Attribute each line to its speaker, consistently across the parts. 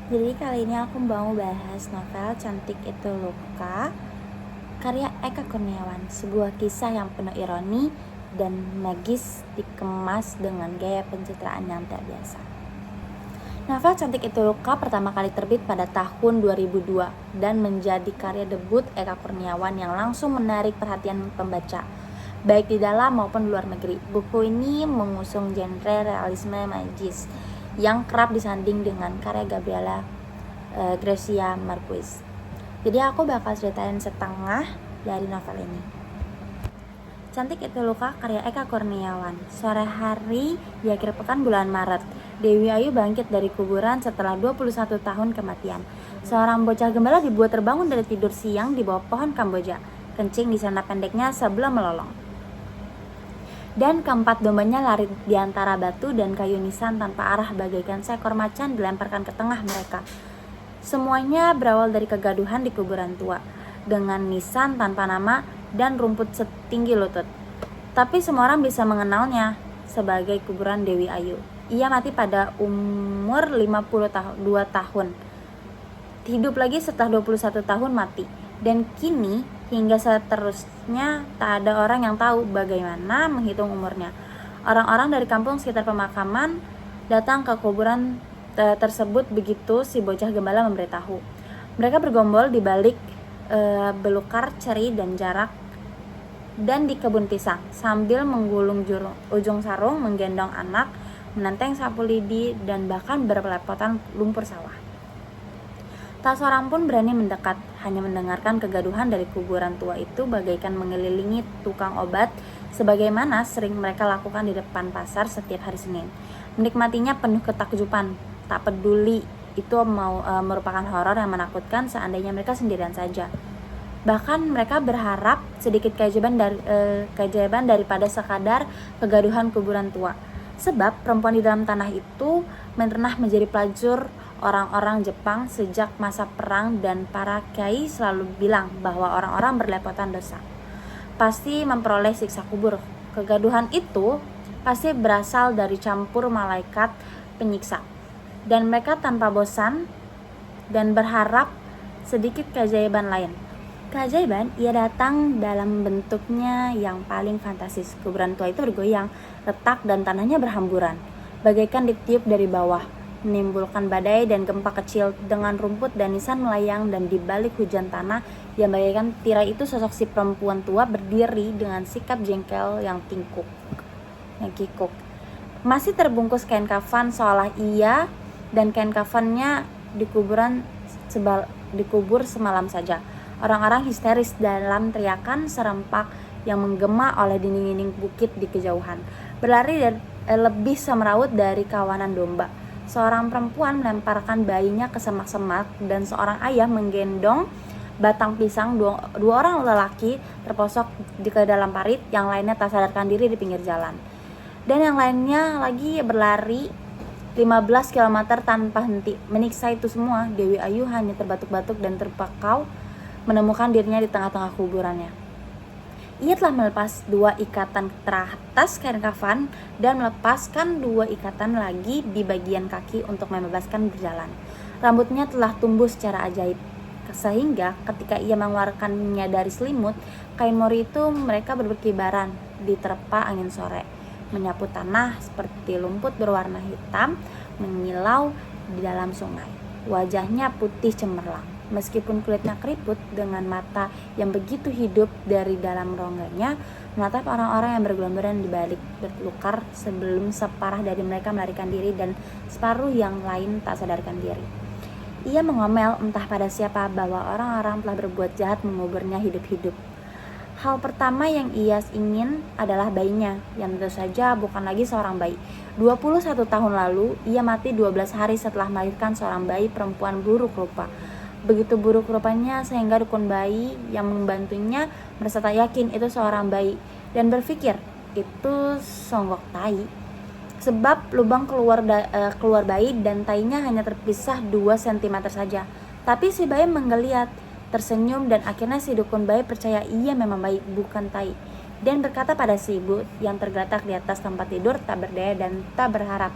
Speaker 1: Jadi kali ini aku mau bahas novel Cantik Itu Luka karya Eka Kurniawan. Sebuah kisah yang penuh ironi dan magis dikemas dengan gaya pencitraan yang tak biasa. Novel Cantik Itu Luka pertama kali terbit pada tahun 2002 dan menjadi karya debut Eka Kurniawan yang langsung menarik perhatian pembaca, baik di dalam maupun luar negeri. Buku ini mengusung genre realisme magis yang kerap disanding dengan karya Gabriela Garcia Marquez. Jadi aku bakal ceritain setengah dari novel ini. Cantik Itu Luka karya Eka Kurniawan. Sore hari di akhir pekan bulan Maret, Dewi Ayu bangkit dari kuburan setelah 21 tahun kematian. Seorang bocah gembala dibuat terbangun dari tidur siang di bawah pohon Kamboja, kencing di celana pendeknya sebelum melolong. Dan keempat dombanya lari di antara batu dan kayu nisan tanpa arah bagaikan seekor macan dilemparkan ke tengah mereka. Semuanya berawal dari kegaduhan di kuburan tua, dengan nisan tanpa nama dan rumput setinggi lutut. Tapi semua orang bisa mengenalnya sebagai kuburan Dewi Ayu. Ia mati pada umur 52 tahun. Hidup lagi setelah 21 tahun mati. Dan kini hingga seterusnya tak ada orang yang tahu bagaimana menghitung umurnya. Orang-orang dari kampung sekitar pemakaman datang ke kuburan tersebut begitu si bocah gembala memberitahu. Mereka bergombol di balik belukar ceri dan jarak dan di kebun pisang sambil menggulung ujung sarung, menggendong anak, menenteng sapu lidi, dan bahkan berpelepotan lumpur sawah. Tak seorang pun berani mendekat, hanya mendengarkan kegaduhan dari kuburan tua itu bagaikan mengelilingi tukang obat sebagaimana sering mereka lakukan di depan pasar setiap hari Senin. Menikmatinya penuh ketakjuban, tak peduli itu merupakan horor yang menakutkan seandainya mereka sendirian saja. Bahkan mereka berharap sedikit keajaiban daripada sekadar kegaduhan kuburan tua. Sebab perempuan di dalam tanah itu pernah menjadi pelacur orang-orang Jepang sejak masa perang, dan para kiai selalu bilang bahwa orang-orang berlepotan dosa pasti memperoleh siksa kubur. Kegaduhan itu pasti berasal dari campur malaikat penyiksa, dan mereka tanpa bosan dan berharap sedikit keajaiban lain. Keajaiban ia datang dalam bentuknya yang paling fantastis. Kuburan tua itu bergoyang, retak, dan tanahnya berhamburan, bagaikan ditiup dari bawah, menimbulkan badai dan gempa kecil dengan rumput dan nisan melayang, dan di balik hujan tanah yang bagaikan tirai itu sosok si perempuan tua berdiri dengan sikap jengkel yang kikuk. Masih terbungkus kain kafan seolah ia dan kain kafannya dikubur semalam saja. Orang-orang histeris dalam teriakan serempak yang menggema oleh dinding-dinding bukit di kejauhan, berlari lebih semeraut dari kawanan domba. Seorang perempuan melemparkan bayinya ke semak-semak, dan seorang ayah menggendong batang pisang. Dua orang lelaki terposok di dalam parit, yang lainnya tak sadarkan diri di pinggir jalan, dan yang lainnya lagi berlari 15 km tanpa henti. Menyiksa itu semua, Dewi Ayu hanya terbatuk-batuk dan terpakau menemukan dirinya di tengah-tengah kuburannya. Ia telah melepas 2 ikatan teratas kain kafan dan melepaskan 2 ikatan lagi di bagian kaki untuk membebaskan berjalan. Rambutnya telah tumbuh secara ajaib, sehingga ketika ia mengeluarkannya dari selimut kain mori itu, mereka berkibaran diterpa angin sore, menyapu tanah seperti lumput berwarna hitam menyilau di dalam sungai. Wajahnya putih cemerlang, meskipun kulitnya keriput, dengan mata yang begitu hidup dari dalam rongganya menatap orang-orang yang bergelomboran di balik belukar, sebelum separah dari mereka melarikan diri dan separuh yang lain tak sadarkan diri. Ia mengomel entah pada siapa bahwa orang-orang telah berbuat jahat menguburnya hidup-hidup. Hal pertama yang ia ingin adalah bayinya, yang tentu saja bukan lagi seorang bayi. 21 tahun lalu, ia mati 12 hari setelah melahirkan seorang bayi perempuan buruk rupa. Begitu buruk rupanya sehingga dukun bayi yang membantunya merasa tak yakin itu seorang bayi, dan berpikir itu songgok tai. Sebab lubang keluar bayi dan tainya hanya terpisah 2 cm saja. Tapi si bayi menggeliat, tersenyum, dan akhirnya si dukun bayi percaya ia memang bayi, bukan tai, dan berkata pada si ibu yang tergeletak di atas tempat tidur, tak berdaya dan tak berharap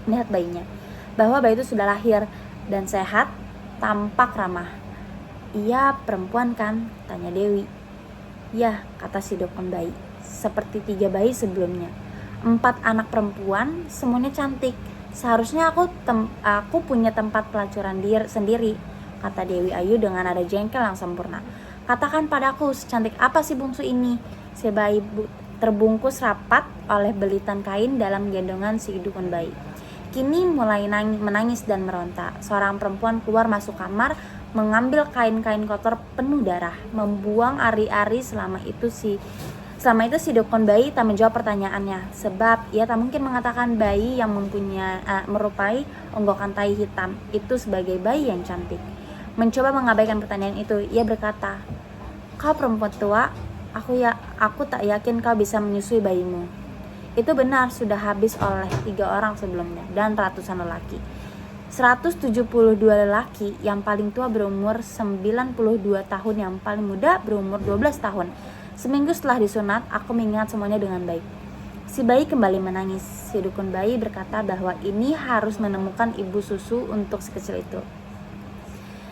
Speaker 1: melihat bayinya, bahwa bayi itu sudah lahir dan sehat, tampak ramah. Ia perempuan kan? Tanya Dewi. Ya, kata si dukun bayi, seperti 3 bayi sebelumnya. 4 anak perempuan, semuanya cantik. Seharusnya aku punya tempat pelacuran sendiri, kata Dewi Ayu dengan nada jengkel yang sempurna. Katakan padaku, secantik apa si bungsu ini? Si bayi terbungkus rapat oleh belitan kain dalam gendongan si dukun bayi. Kini mulai menangis dan meronta. Seorang perempuan keluar masuk kamar, mengambil kain-kain kotor penuh darah, membuang ari-ari. Selama itu si dukun bayi tak menjawab pertanyaannya, sebab ia tak mungkin mengatakan bayi yang merupai onggokan tai hitam itu sebagai bayi yang cantik. Mencoba mengabaikan pertanyaan itu, ia berkata, kau perempuan tua, aku tak yakin kau bisa menyusui bayimu. Itu benar, sudah habis oleh 3 orang sebelumnya dan ratusan lelaki. 172 lelaki, yang paling tua berumur 92 tahun, yang paling muda berumur 12 tahun. Seminggu setelah disunat, aku mengingat semuanya dengan baik. Si bayi kembali menangis. Si dukun bayi berkata bahwa ini harus menemukan ibu susu untuk si kecil itu.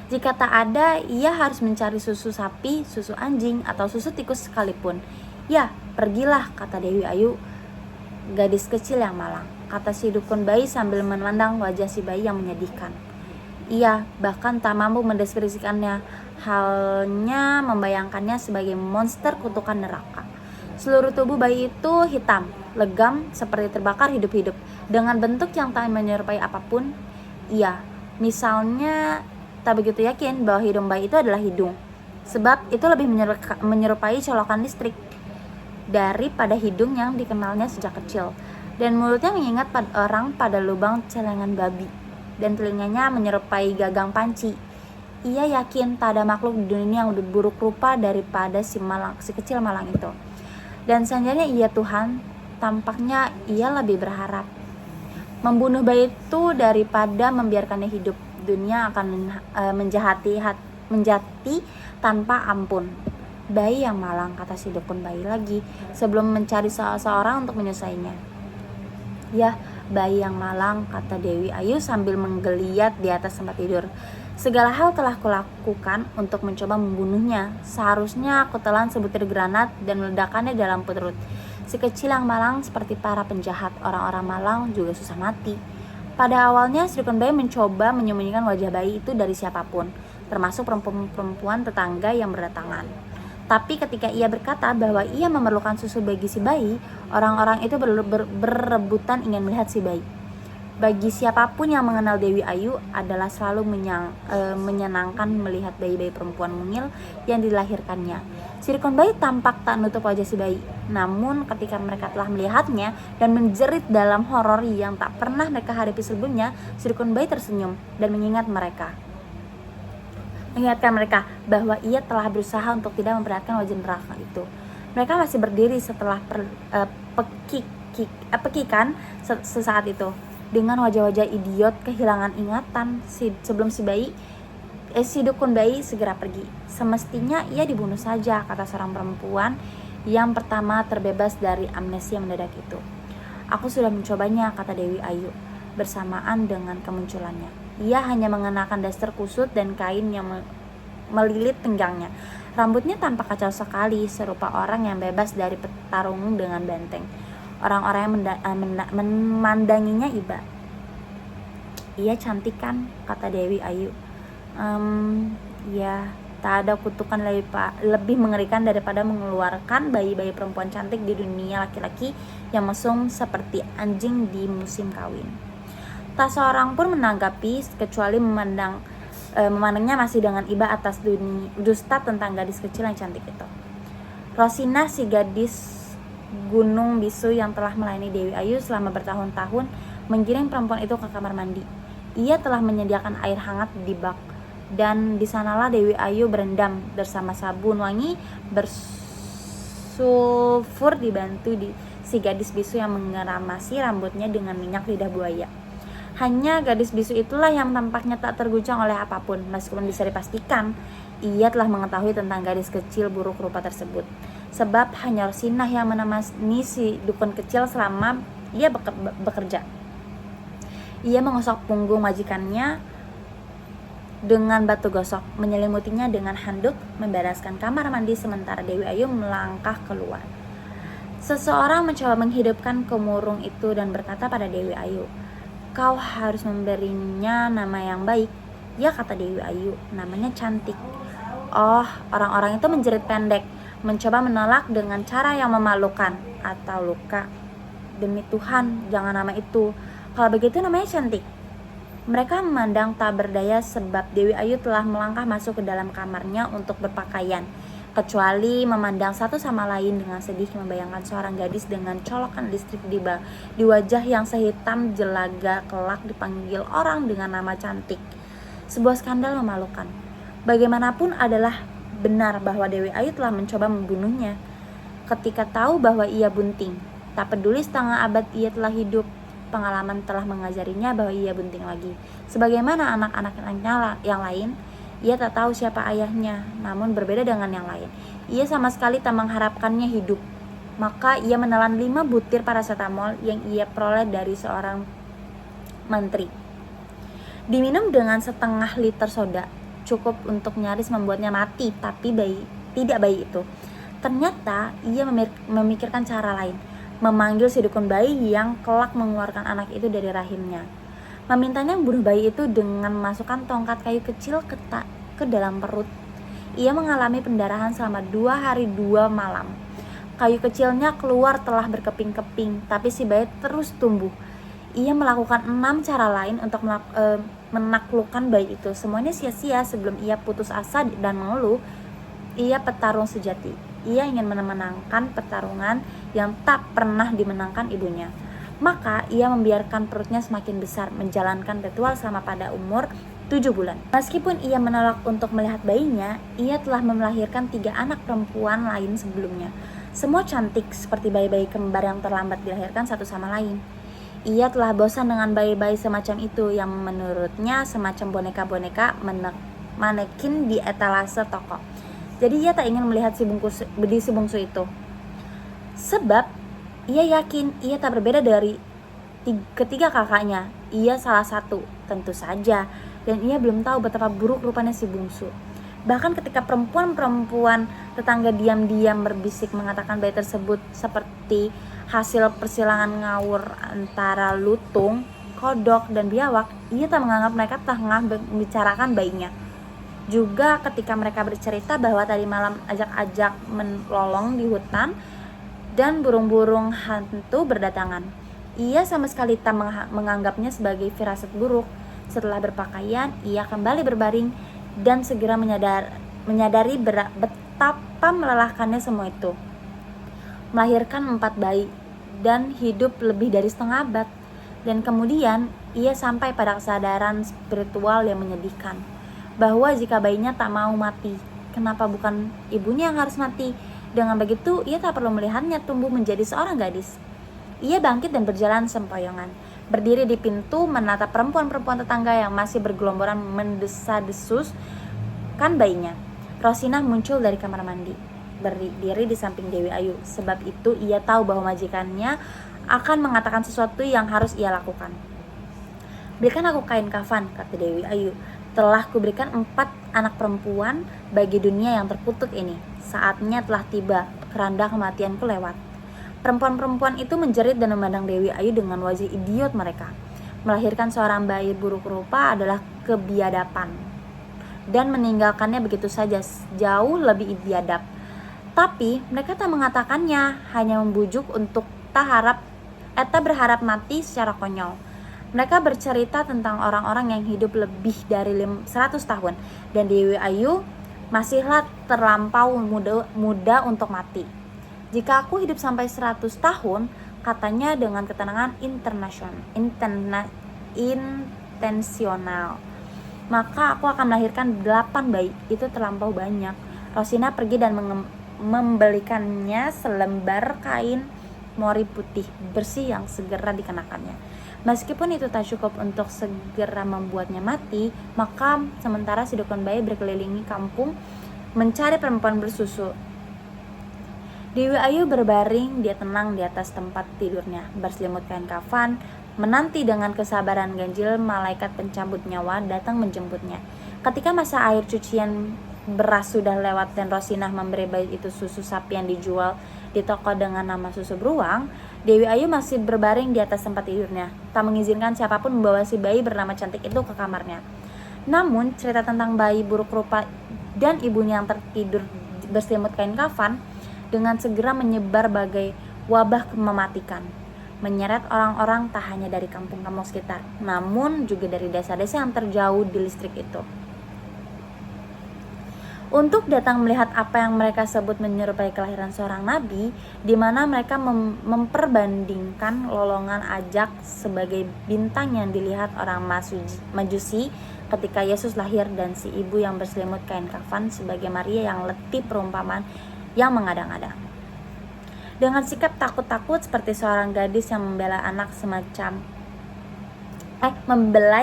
Speaker 1: Jika tak ada, ia harus mencari susu sapi, susu anjing, atau susu tikus sekalipun. Ya, pergilah, kata Dewi Ayu, gadis kecil yang malang, kata si dukun bayi sambil memandang wajah si bayi yang menyedihkan. Ia bahkan tak mampu mendeskripsikannya, halnya membayangkannya sebagai monster kutukan neraka. Seluruh tubuh bayi itu hitam, legam, seperti terbakar hidup-hidup, dengan bentuk yang tak menyerupai apapun. Ia, misalnya, tak begitu yakin bahwa hidung bayi itu adalah hidung, sebab itu lebih menyerupai colokan listrik daripada hidung yang dikenalnya sejak kecil. Dan mulutnya mengingat orang pada lubang celengan babi, dan telinganya menyerupai gagang panci. Ia yakin tak ada makhluk di dunia yang lebih buruk rupa daripada si kecil malang itu. Dan seandainya ia Tuhan, tampaknya ia lebih berharap membunuh bayi itu daripada membiarkannya hidup. Dunia akan menjati tanpa ampun. Bayi yang malang, kata si dukun bayi lagi, sebelum mencari seseorang untuk menyelesainya. Ya, bayi yang malang, kata Dewi Ayu sambil menggeliat di atas tempat tidur. Segala hal telah kulakukan untuk mencoba membunuhnya. Seharusnya aku telan sebutir granat dan meledakannya dalam perut. Si kecil yang malang seperti para penjahat. Orang-orang malang juga susah mati. Pada awalnya, si dukun bayi mencoba menyembunyikan wajah bayi itu dari siapapun, termasuk perempuan tetangga yang berdatangan. Tapi ketika ia berkata bahwa ia memerlukan susu bagi si bayi, orang-orang itu berebutan ingin melihat si bayi. Bagi siapapun yang mengenal Dewi Ayu, adalah selalu menyenangkan melihat bayi-bayi perempuan mungil yang dilahirkannya. Si dukun bayi tampak tak nutup wajah si bayi. Namun ketika mereka telah melihatnya dan menjerit dalam horor yang tak pernah mereka hadapi sebelumnya, si dukun bayi tersenyum dan mengingatkan mereka bahwa ia telah berusaha untuk tidak memperlihatkan wajah neraka itu. Mereka masih berdiri setelah pekikan sesaat itu, dengan wajah-wajah idiot kehilangan ingatan. Sebelum si dukun bayi segera pergi. Semestinya ia dibunuh saja, kata seorang perempuan yang pertama terbebas dari amnesia mendadak itu. Aku sudah mencobanya, kata Dewi Ayu bersamaan dengan kemunculannya. Ia hanya mengenakan daster kusut dan kain yang melilit pinggangnya. Rambutnya tampak kacau sekali, serupa orang yang bebas dari pertarungan dengan benteng. Orang-orang yang memandanginya iba. Ia cantik kan, kata Dewi Ayu. Ya, tak ada kutukan lebih mengerikan daripada mengeluarkan bayi-bayi perempuan cantik di dunia laki-laki yang mesum seperti anjing di musim kawin. Tak seorang pun menanggapi kecuali memandangnya masih dengan iba atas dusta tentang gadis kecil yang cantik itu. Rosina, si gadis gunung bisu yang telah melayani Dewi Ayu selama bertahun-tahun, menggiring perempuan itu ke kamar mandi. Ia telah menyediakan air hangat di bak, dan di sanalah Dewi Ayu berendam bersama sabun wangi bersulfur dibantu si gadis bisu yang mengeramasi rambutnya dengan minyak lidah buaya. Hanya gadis bisu itulah yang tampaknya tak terguncang oleh apapun, meskipun bisa dipastikan ia telah mengetahui tentang gadis kecil buruk rupa tersebut. Sebab hanya Rosina yang menemani si dukun kecil selama ia bekerja. Ia mengusap punggung majikannya dengan batu gosok, menyelimutinya dengan handuk, membereskan kamar mandi sementara Dewi Ayu melangkah keluar. Seseorang mencoba menghidupkan kemurung itu dan berkata pada Dewi Ayu, "Kau harus memberinya nama yang baik." "Ya," kata Dewi Ayu, "namanya Cantik." Oh, orang-orang itu menjerit pendek, mencoba menolak dengan cara yang memalukan. "Atau Luka, demi Tuhan, jangan nama itu. Kalau begitu namanya Cantik." Mereka memandang tak berdaya sebab Dewi Ayu telah melangkah masuk ke dalam kamarnya untuk berpakaian, kecuali memandang satu sama lain dengan sedih membayangkan seorang gadis dengan colokan listrik di wajah yang sehitam jelaga kelak dipanggil orang dengan nama Cantik. Sebuah skandal memalukan. Bagaimanapun adalah benar bahwa Dewi Ayu telah mencoba membunuhnya. Ketika tahu bahwa ia bunting, tak peduli setengah abad ia telah hidup, pengalaman telah mengajarinya bahwa ia bunting lagi. Sebagaimana anak-anaknya yang lain, ia tak tahu siapa ayahnya, namun berbeda dengan yang lain. Ia sama sekali tak mengharapkannya hidup. Maka ia menelan 5 butir paracetamol yang ia peroleh dari seorang menteri. Diminum dengan setengah liter soda, cukup untuk nyaris membuatnya mati, tapi tidak bayi itu. Ternyata ia memikirkan cara lain, memanggil si dukun bayi yang kelak mengeluarkan anak itu dari rahimnya. Memintanya membunuh bayi itu dengan memasukkan tongkat kayu kecil ke dalam perut. Ia mengalami pendarahan selama 2 hari 2 malam. Kayu kecilnya keluar telah berkeping-keping, tapi si bayi terus tumbuh. Ia melakukan 6 cara lain untuk menaklukkan bayi itu. Semuanya sia-sia. Sebelum ia putus asa dan mengeluh, ia petarung sejati. Ia ingin memenangkan pertarungan yang tak pernah dimenangkan ibunya. Maka ia membiarkan perutnya semakin besar, menjalankan ritual selama pada umur 7 bulan. Meskipun ia menolak untuk melihat bayinya, ia telah melahirkan 3 anak perempuan lain sebelumnya. Semua cantik seperti bayi-bayi kembar yang terlambat dilahirkan satu sama lain. Ia telah bosan dengan bayi-bayi semacam itu yang menurutnya semacam boneka-boneka manekin di etalase toko. Jadi ia tak ingin melihat si bungsu itu. Sebab ia yakin ia tak berbeda dari ketiga kakaknya. Ia salah satu, tentu saja. Dan ia belum tahu betapa buruk rupanya si bungsu. Bahkan ketika perempuan-perempuan tetangga diam-diam berbisik mengatakan bayi tersebut seperti hasil persilangan ngawur antara lutung, kodok, dan biawak, ia tak menganggap mereka tengah membicarakan bayinya. Juga ketika mereka bercerita bahwa tadi malam ajak-ajak melolong di hutan dan burung-burung hantu berdatangan, ia sama sekali tak menganggapnya sebagai firasat buruk. Setelah berpakaian, ia kembali berbaring dan segera menyadari betapa melelahkannya semua itu. Melahirkan 4 bayi dan hidup lebih dari setengah abad. Dan kemudian ia sampai pada kesadaran spiritual yang menyedihkan, bahwa jika bayinya tak mau mati, kenapa bukan ibunya yang harus mati? Dengan begitu, ia tak perlu melihatnya tumbuh menjadi seorang gadis. Ia bangkit dan berjalan sempoyongan, berdiri di pintu menatap perempuan-perempuan tetangga yang masih bergelomboran mendesas-desus kan bayinya. Rosinah muncul dari kamar mandi, berdiri di samping Dewi Ayu. Sebab itu ia tahu bahwa majikannya akan mengatakan sesuatu yang harus ia lakukan. "Berikan aku kain kafan," kata Dewi Ayu. "Telah kuberikan 4 anak perempuan bagi dunia yang terkutuk ini. Saatnya telah tiba, keranda kematianku lewat." Perempuan-perempuan itu menjerit dan memandang Dewi Ayu dengan wajah idiot mereka. Melahirkan seorang bayi buruk rupa adalah kebiadaban, dan meninggalkannya begitu saja jauh lebih biadab. Tapi mereka tak mengatakannya, hanya membujuk untuk tak berharap mati secara konyol. Mereka bercerita tentang orang-orang yang hidup lebih dari 100 tahun, dan Dewi Ayu masihlah terlampau muda untuk mati. "Jika aku hidup sampai 100 tahun, katanya dengan ketenangan intensional, maka aku akan melahirkan 8 bayi. Itu terlampau banyak." Rosina pergi dan membelikannya selembar kain mori putih bersih yang segera dikenakannya. Meskipun itu tak cukup untuk segera membuatnya mati, maka sementara si dukun bayi berkelilingi kampung mencari perempuan bersusu. Dewi Ayu berbaring, dia tenang di atas tempat tidurnya, berselimut kain kafan, menanti dengan kesabaran ganjil malaikat pencabut nyawa datang menjemputnya. Ketika masa air cucian beras sudah lewat dan Rosinah memberi bayi itu susu sapi yang dijual di toko dengan nama susu beruang, Dewi Ayu masih berbaring di atas tempat tidurnya, tak mengizinkan siapapun membawa si bayi bernama Cantik itu ke kamarnya. Namun cerita tentang bayi buruk rupa dan ibunya yang tertidur berselimut kain kafan dengan segera menyebar bagai wabah mematikan, menyeret orang-orang tak hanya dari kampung-kampung sekitar, namun juga dari desa-desa yang terjauh di listrik itu, untuk datang melihat apa yang mereka sebut menyerupai kelahiran seorang nabi, di mana mereka memperbandingkan lolongan ajak sebagai bintang yang dilihat orang Majusi ketika Yesus lahir dan si ibu yang berselimut kain kafan sebagai Maria yang letih perumpamaan yang mengadang-adang. Dengan sikap takut-takut seperti seorang gadis yang membelai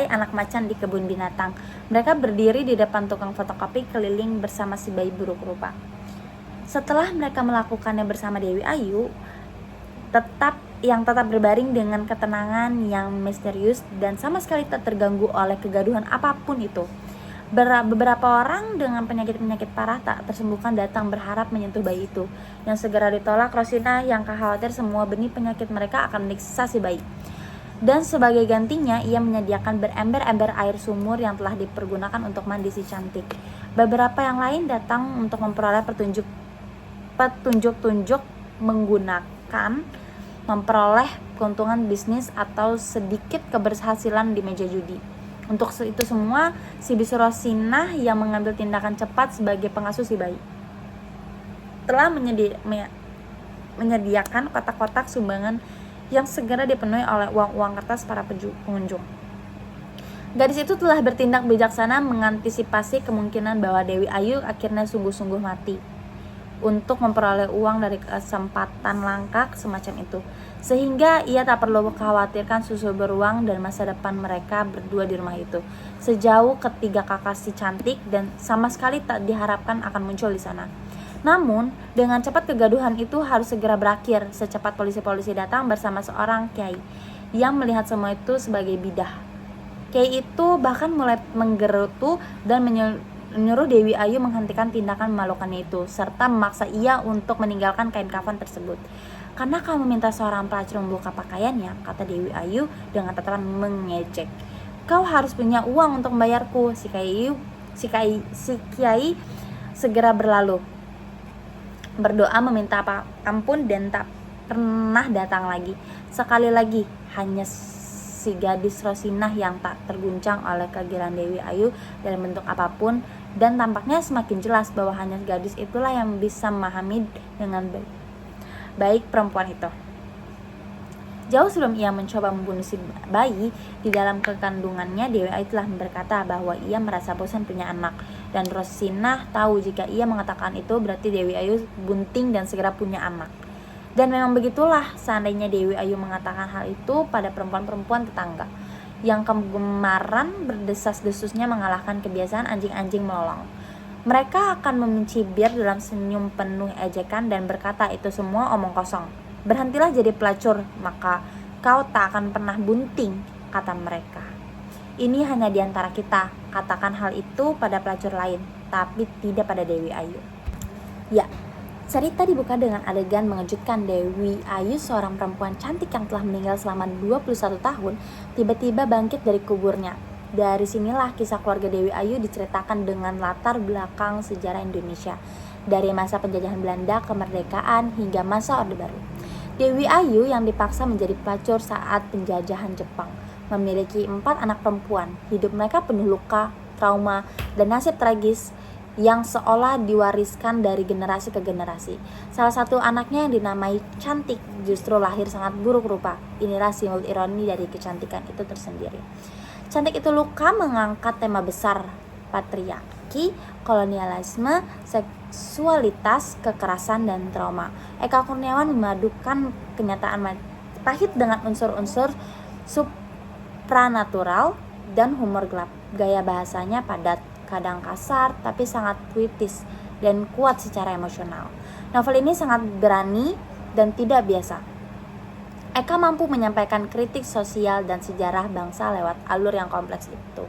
Speaker 1: anak macan di kebun binatang, mereka berdiri di depan tukang fotokopi keliling bersama si bayi buruk rupa. Setelah mereka melakukannya bersama Dewi Ayu, tetap berbaring dengan ketenangan yang misterius dan sama sekali tak terganggu oleh kegaduhan apapun itu. Beberapa orang dengan penyakit-penyakit parah tak tersembuhkan datang berharap menyentuh bayi itu, yang segera ditolak Rosinah yang khawatir semua benih penyakit mereka akan menyiksa si bayi. Dan sebagai gantinya, ia menyediakan berember-ember air sumur yang telah dipergunakan untuk mandi si Cantik. Beberapa yang lain datang untuk memperoleh petunjuk-tunjuk memperoleh keuntungan bisnis atau sedikit keberhasilan di meja judi. Untuk itu semua, si bisu Rosinah yang mengambil tindakan cepat sebagai pengasuh si bayi telah menyediakan kotak-kotak sumbangan yang segera dipenuhi oleh uang-uang kertas para pengunjung. Gadis itu telah bertindak bijaksana mengantisipasi kemungkinan bahwa Dewi Ayu akhirnya sungguh-sungguh mati untuk memperoleh uang dari kesempatan langka semacam itu, sehingga ia tak perlu mengkhawatirkan susu beruang dan masa depan mereka berdua di rumah itu, sejauh ketiga kakak si Cantik dan sama sekali tak diharapkan akan muncul di sana. Namun, dengan cepat kegaduhan itu harus segera berakhir secepat polisi-polisi datang bersama seorang kiai yang melihat semua itu sebagai bidah. Kiai itu bahkan mulai menggerutu dan menyuruh Dewi Ayu menghentikan tindakan memalukannya itu, serta memaksa ia untuk meninggalkan kain kafan tersebut. "Karena kamu meminta seorang pelacur membuka pakaiannya," kata Dewi Ayu dengan tatapan mengejek, "kau harus punya uang untuk membayarku." Si kiai segera berdoa meminta ampun dan tak pernah datang lagi. Sekali lagi, hanya si gadis Rosinah yang tak terguncang oleh kegilaan Dewi Ayu dalam bentuk apapun, dan tampaknya semakin jelas bahwa hanya gadis itulah yang bisa memahami dengan baik perempuan itu. Jauh sebelum ia mencoba membunuh si bayi di dalam kekandungannya, Dewi Ayu telah berkata bahwa ia merasa bosan punya anak, dan Rosinah tahu jika ia mengatakan itu berarti Dewi Ayu bunting dan segera punya anak. Dan memang begitulah, seandainya Dewi Ayu mengatakan hal itu pada perempuan-perempuan tetangga yang kegemaran berdesas-desusnya mengalahkan kebiasaan anjing-anjing melolong, mereka akan mencibir dalam senyum penuh ejekan dan berkata itu semua omong kosong. "Berhentilah jadi pelacur, maka kau tak akan pernah bunting," kata mereka. "Ini hanya di antara kita, katakan hal itu pada pelacur lain, tapi tidak pada Dewi Ayu." Ya, cerita dibuka dengan adegan mengejutkan. Dewi Ayu, seorang perempuan cantik yang telah meninggal selama 21 tahun, tiba-tiba bangkit dari kuburnya. Dari sinilah kisah keluarga Dewi Ayu diceritakan dengan latar belakang sejarah Indonesia, dari masa penjajahan Belanda, kemerdekaan, hingga masa Orde Baru. Dewi Ayu yang dipaksa menjadi pelacur saat penjajahan Jepang memiliki 4 anak perempuan. Hidup mereka penuh luka, trauma, dan nasib tragis yang seolah diwariskan dari generasi ke generasi. Salah satu anaknya yang dinamai Cantik justru lahir sangat buruk rupa. Inilah simbol ironi dari kecantikan itu tersendiri. Cantik itu luka mengangkat tema besar patriarki, kolonialisme, seksualitas, kekerasan, dan trauma. Eka Kurniawan memadukan kenyataan pahit dengan unsur-unsur supranatural dan humor gelap. Gaya bahasanya padat, kadang kasar, tapi sangat puitis dan kuat secara emosional. Novel ini sangat berani dan tidak biasa. Eka mampu menyampaikan kritik sosial dan sejarah bangsa lewat alur yang kompleks itu.